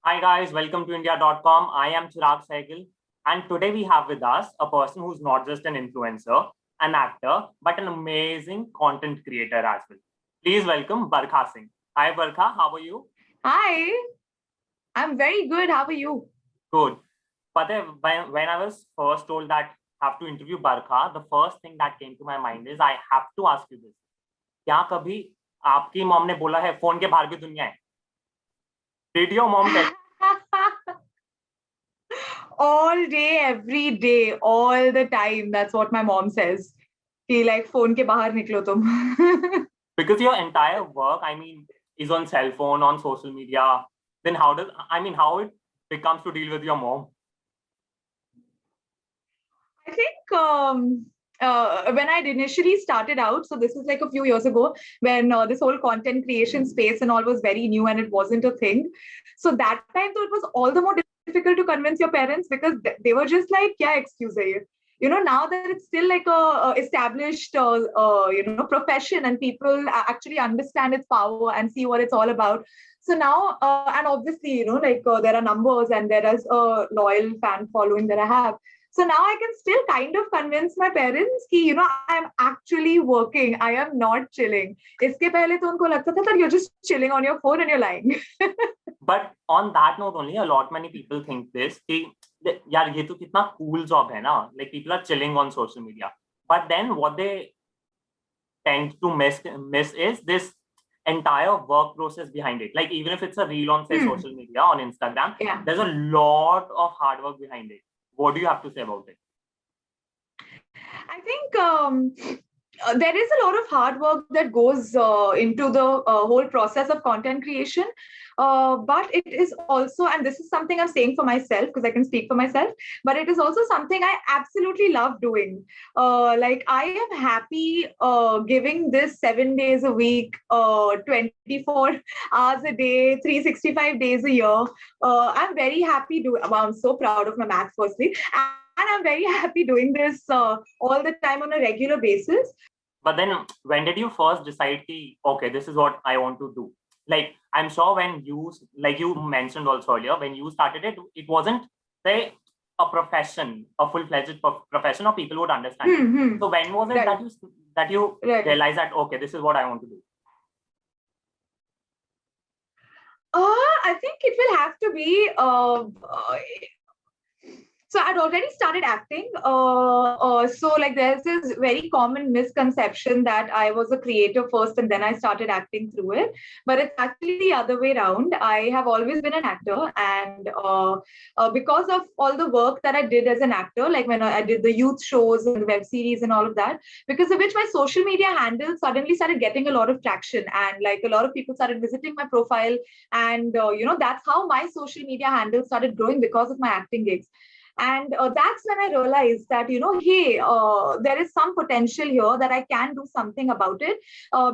Hi guys, welcome to India.com. I am Chirag Sehgal, and today we have with us a person who's not just an influencer, an actor, but an amazing content creator as well. Please welcome Barkha Singh. Hi Barkha, how are you? Hi, I'm very good. How are you? Good. But when I was first told that I have to interview Barkha, the first thing that came to my mind is I have to ask you this. क्या कभी आपकी mom ने बोला है phone के बाहर भी दुनिया है? Did your mom tell? All day, every day, all the time. That's what my mom says. कि like phone के बाहर निकलो तुम. Because your entire work, I mean, is on cell phone, on social media. Then how it becomes to deal with your mom? I think when I initially started out, so this is like a few years ago when this whole content creation space and all was very new and it wasn't a thing. So that time, though, it was all the more difficult to convince your parents because they were just like, "Kya excuse hai ye?" You know, now that it's still like a established, profession and people actually understand its power and see what it's all about. So now, and obviously, there are numbers and there is a loyal fan following that I have. So now I can still kind of convince my parents कि I'm actually working. I am not chilling. इसके पहले तो उनको लगता था that you're just chilling on your phone and you're lying. But on that note only, a lot many people think this कि यार ये तो कितना cool job है ना, like people are chilling on social media. But then what they tend to miss is this entire work process behind it. Like even if it's a reel on say social media on Instagram, there's a lot of hard work behind it. What do you have to say about it? I think there is a lot of hard work that goes into the whole process of content creation. But it is also, and this is something I'm saying for myself because I can speak for myself, but it is also something I absolutely love doing. Like I am happy giving this 7 days a week, 24 hours a day, 365 days a year. I'm very happy doing, I'm so proud of my maths firstly. And I'm very happy doing this all the time on a regular basis. But then when did you first decide ki, okay, this is what I want to do? Like, I'm sure when you, like you mentioned also earlier, when you started it, it wasn't, say, a profession, a full-fledged profession, or people would understand it. So when was it that you realized that, okay, this is what I want to do? I think it will have to be so I'd already started acting. So like there's this very common misconception that I was a creator first and then I started acting through it. But it's actually the other way around. I have always been an actor, and because of all the work that I did as an actor, like when I did the youth shows and the web series and all of that, because of which my social media handle suddenly started getting a lot of traction, and like a lot of people started visiting my profile, and that's how my social media handle started growing because of my acting gigs. And that's when I realized that hey, there is some potential here that I can do something about it,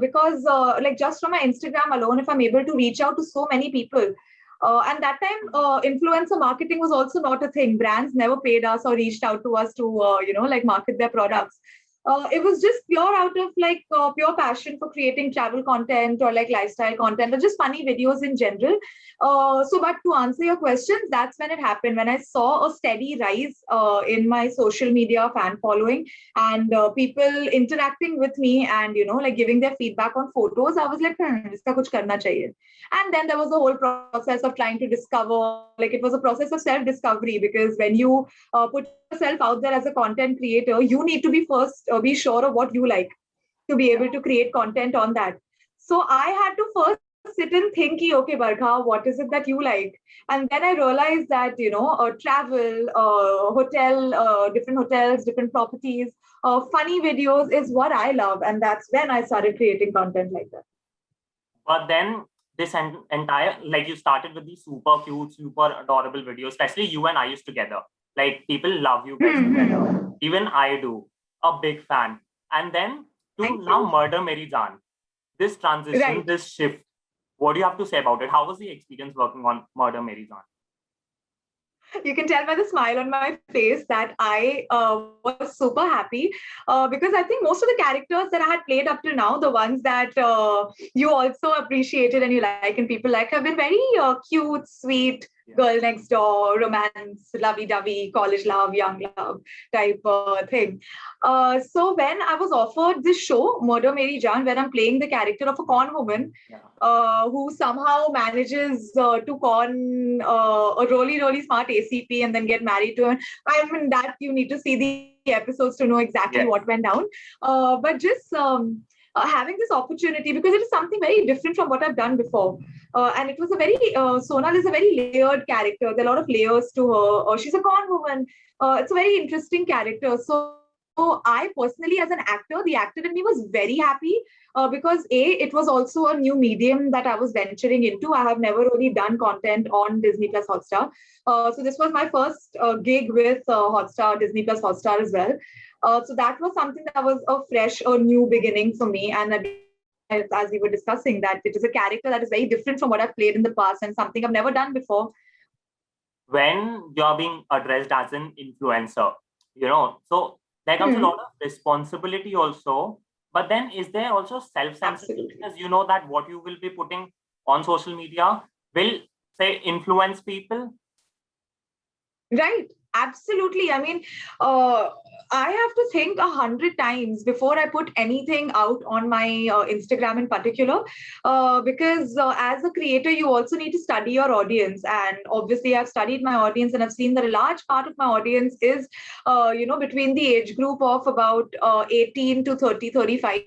because like just from my Instagram alone, if I'm able to reach out to so many people, and that time influencer marketing was also not a thing. Brands never paid us or reached out to us to like market their products. It was just pure out of like pure passion for creating travel content or like lifestyle content or just funny videos in general. But to answer your questions, that's when it happened, when I saw a steady rise in my social media fan following and people interacting with me and like giving their feedback on photos. I was like, iska kuch karna chahiye. And then there was a whole process of trying to discover, like it was a process of self-discovery, because when you put yourself out there as a content creator, you need to be first be sure of what you like to be able to create content on that. So I had to first sit and think, okay, Barkha, what is it that you like? And then I realized that, travel, different hotels, different properties, funny videos is what I love. And that's when I started creating content like that. But then this entire, like you started with these super cute, super adorable videos, especially you and Ayush together. Like people love you guys together. Even I do. A big fan. And then to now Murder Meri Jaan. This transition, this shift, what do you have to say about it? How was the experience working on Murder Meri Jaan? You can tell by the smile on my face that I was super happy because I think most of the characters that I had played up till now, the ones that you also appreciated and you like and people like, have been very cute, sweet, girl next door, romance, lovey-dovey, college love, young love type thing. So when I was offered this show, Murder Mary Jaan, where I'm playing the character of a con woman who somehow manages to con a really, really smart ACP and then get married to him. I mean, that you need to see the episodes to know exactly what went down. But just having this opportunity, because it is something very different from what I've done before. And it was a very, Sonal is a very layered character. There are a lot of layers to her. She's a con woman. It's a very interesting character. So I personally, as an actor, the actor in me was very happy because it was also a new medium that I was venturing into. I have never really done content on Disney Plus Hotstar. So this was my first gig with Hotstar, Disney Plus Hotstar as well. So that was something that was a fresh or new beginning for me. And as we were discussing, that it is a character that is very different from what I've played in the past and something I've never done before. When you're being addressed as an influencer, so there comes a lot of responsibility also. But then is there also self-censorship? Because you know that what you will be putting on social media will, say, influence people? Right. Absolutely. I mean, I have to think 100 times before I put anything out on my Instagram in particular, because as a creator, you also need to study your audience. And obviously, I've studied my audience and I've seen that a large part of my audience is, between the age group of about 18 to 30, 35.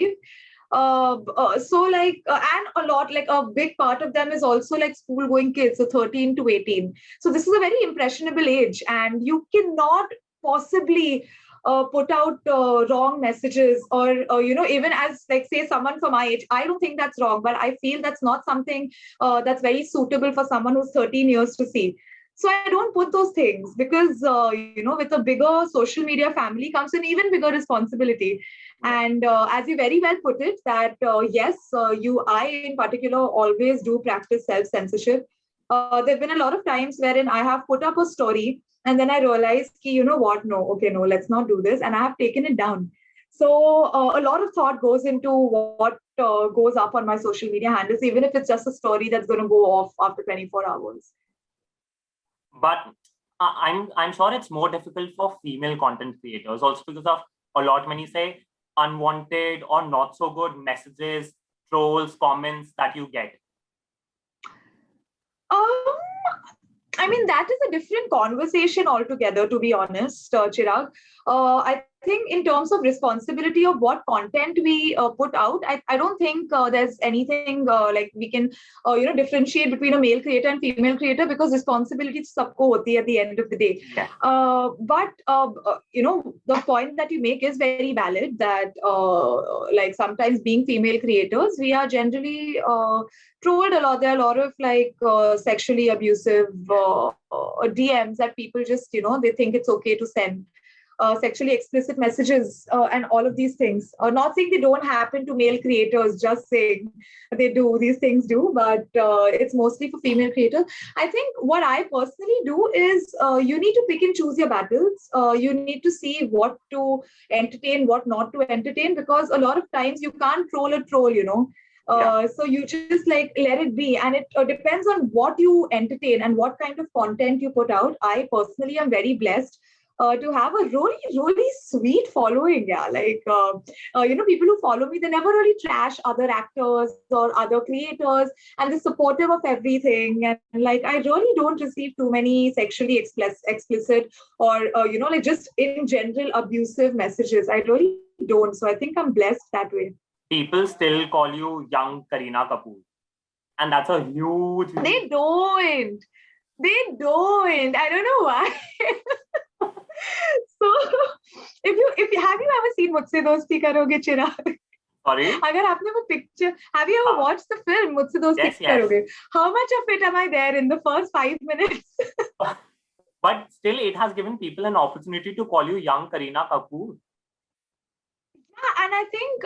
So like and a lot, like a big part of them is also like school going kids, so 13 to 18. So this is a very impressionable age, and you cannot possibly put out wrong messages or even as like say someone from my age. I don't think that's wrong, but I feel that's not something that's very suitable for someone who's 13 years to see. So I don't put those things because with a bigger social media family comes an even bigger responsibility. And as you very well put it, that yes, I in particular always do practice self-censorship. There have been a lot of times wherein I have put up a story and then I realized, you know what, no, let's not do this. And I have taken it down. So a lot of thought goes into what goes up on my social media handles, even if it's just a story that's going to go off after 24 hours. But I'm sure it's more difficult for female content creators also because of a lot many say unwanted or not so good messages, trolls, comments that you get. I mean, that is a different conversation altogether, to be honest, Chirag. I think in terms of responsibility of what content we put out, I don't think there's anything like we can, differentiate between a male creator and female creator, because responsibility is sabko hoti at the end of the day. Yeah. But the point that you make is very valid, that like sometimes being female creators, we are generally trolled a lot. There are a lot of like sexually abusive DMs that people just, they think it's okay to send. Sexually explicit messages and all of these things. Not saying they don't happen to male creators, just saying they do, these things do, but it's mostly for female creators. I think what I personally do is you need to pick and choose your battles. You need to see what to entertain, what not to entertain, because a lot of times you can't troll a troll, So you just like let it be, and it depends on what you entertain and what kind of content you put out. I personally am very blessed to have a really, really sweet following. Yeah, like people who follow me, they never really trash other actors or other creators, and they're supportive of everything. And like I really don't receive too many sexually explicit or like just in general abusive messages. I really don't. So I think I'm blessed that way. People still call you young Kareena Kapoor, and that's a huge. They don't. I don't know why. So, if you have you ever seen Mujhse Dosti Karoge, Chirag? Sorry? Agar aapne wo picture, have you ever watched the film Mujhse Dosti Karoge? How much of it am I there in the first 5 minutes? But still, it has given people an opportunity to call you young Kareena Kapoor. Yeah, and I think,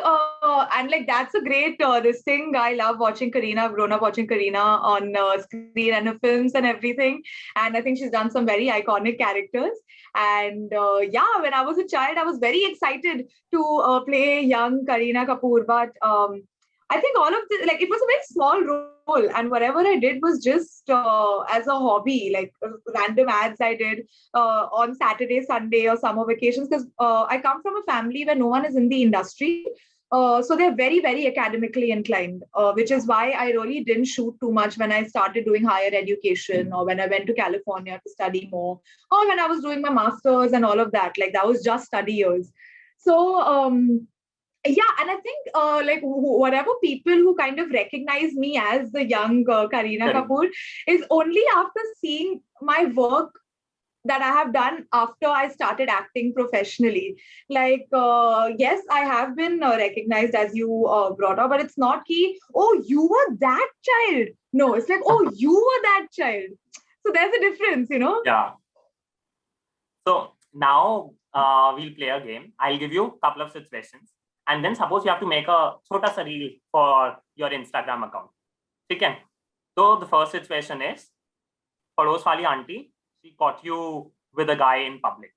and like that's a great this thing. I love watching Kareena. I've grown up watching Kareena on screen and her films and everything. And I think she's done some very iconic characters. And when I was a child, I was very excited to play young Kareena Kapoor. But I think all of this, like, it was a very small role and whatever I did was just as a hobby, like random ads I did on Saturday, Sunday, or summer vacations. Because I come from a family where no one is in the industry. So they're very, very academically inclined, which is why I really didn't shoot too much when I started doing higher education, or when I went to California to study more, or when I was doing my master's and all of that. Like that was just study years. So yeah, and I think like whatever people who kind of recognize me as the young Kareena Correct. Kapoor is only after seeing my work that I have done after I started acting professionally. Like, yes, I have been recognized, as you brought up, but it's not key, oh, you were that child. No, it's like, oh, you were that child. So there's a difference, you know? Yeah. So now we'll play a game. I'll give you a couple of situations. And then suppose you have to make a chota sa reel for your Instagram account. Okay? So the first situation is, pados wali auntie, she caught you with a guy in public.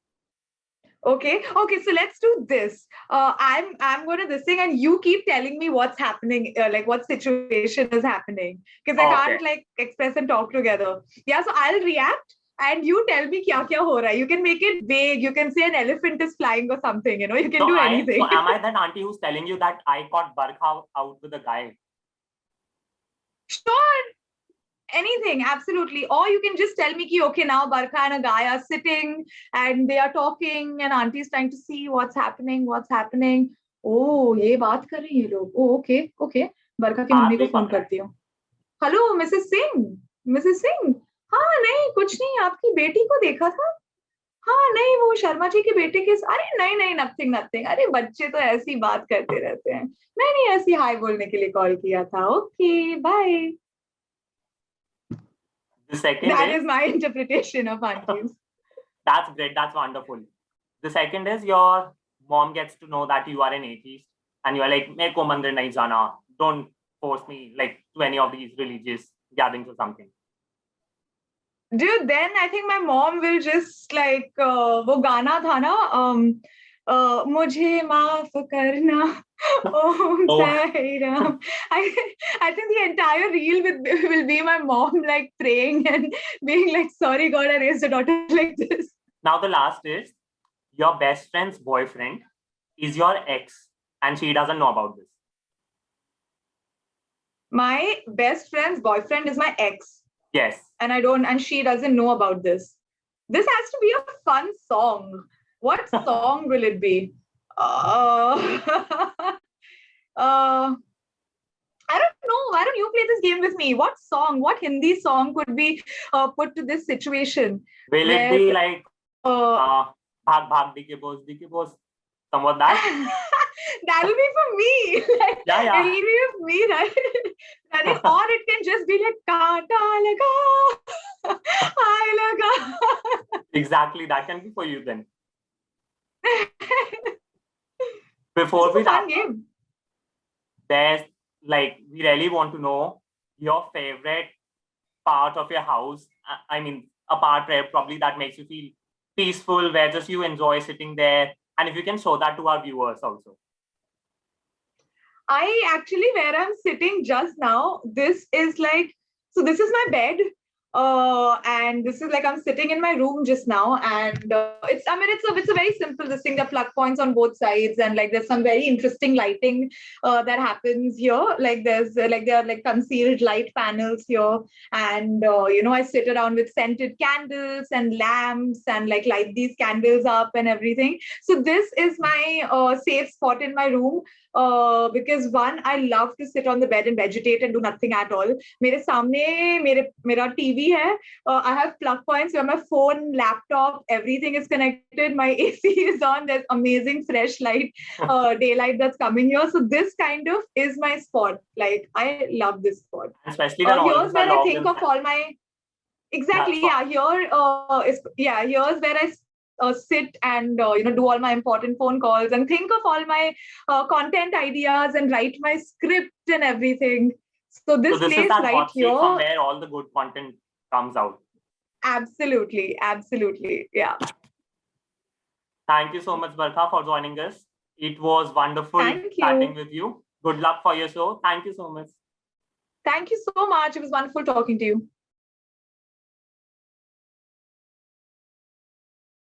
Okay, so let's do this. I'm going to this thing, and you keep telling me what's happening, like what situation is happening, because I can't like express and talk together. Yeah, so I'll react, and you tell me kya kya ho raha hai. You can make it vague. You can say an elephant is flying or something. You know, you can do anything. So am I that auntie who's telling you that I caught Barkha out with a guy? Sure. Anything, absolutely. Or you can just tell me ki, okay, now Barkha and a guy are sitting and they are talking, and auntie is trying to see what's happening. Oh, ye baat kar rahi hai ye log. Oh, okay. Barkha ki mummy ko phone karti hu. Hello, Mrs. Singh. हाँ नहीं कुछ नहीं, आपकी बेटी को देखा था. हाँ नहीं, वो शर्मा जी के बेटे के. अरे नहीं, नथिंग. अरे बच्चे तो ऐसी बात करते रहते हैं. नहीं ऐसी हाय बोलने के लिए कॉल किया था. Okay bye. The second is my interpretation of aunties. That's great. That's wonderful. The second is your mom gets to know that you are an atheist, and you are like, "Mere ko mandir nahi jana. Don't force me like to any of these religious gatherings or something." Dude, then I think my mom will just like वो गाना था ना मुझे माफ करना. Sai Ram. I think the entire reel will be my mom like praying and being like, sorry God, I raised a daughter like this. Now the last is, your best friend's boyfriend is your ex and she doesn't know about this. My best friend's boyfriend is my ex. Yes. And she doesn't know about this. This has to be a fun song. What song will it be? I don't know. Why don't you play this game with me? What Hindi song could be put to this situation? Will it be like Bhag Bhag Dike Boss, somewhat that? That will be for me. Like, yeah. It will be of me, right? Or it can just be like Kaata laga, Hai laga. Exactly, that can be for you then. Before we fun game. There's like, we really want to know your favorite part of your house. I mean, a part where probably that makes you feel peaceful, where just you enjoy sitting there. And if you can show that to our viewers also. Where I'm sitting just now, this is my bed. And this is like I'm sitting in my room just now, and it's a very simple this thing. There are plug points on both sides, and like there's some very interesting lighting that happens here. Like there are like concealed light panels here, and I sit around with scented candles and lamps and like light these candles up and everything. So this is my safe spot in my room. Because one, I love to sit on the bed and vegetate and do nothing at all. मेरे सामने मेरा TV है. I have plug points where my phone, laptop, everything is connected. My AC is on. There's amazing fresh light, daylight that's coming here. So this kind of is my spot. Like I love this spot. Especially when here's where I think of all my. Exactly. Yeah. Here's where I sit and do all my important phone calls and think of all my content ideas and write my script and everything. So this place is that right here, from where all the good content comes out. Absolutely, yeah. Thank you so much, Barkha, for joining us. It was wonderful chatting with you. Good luck for your show. Thank you so much. Thank you so much. It was wonderful talking to you.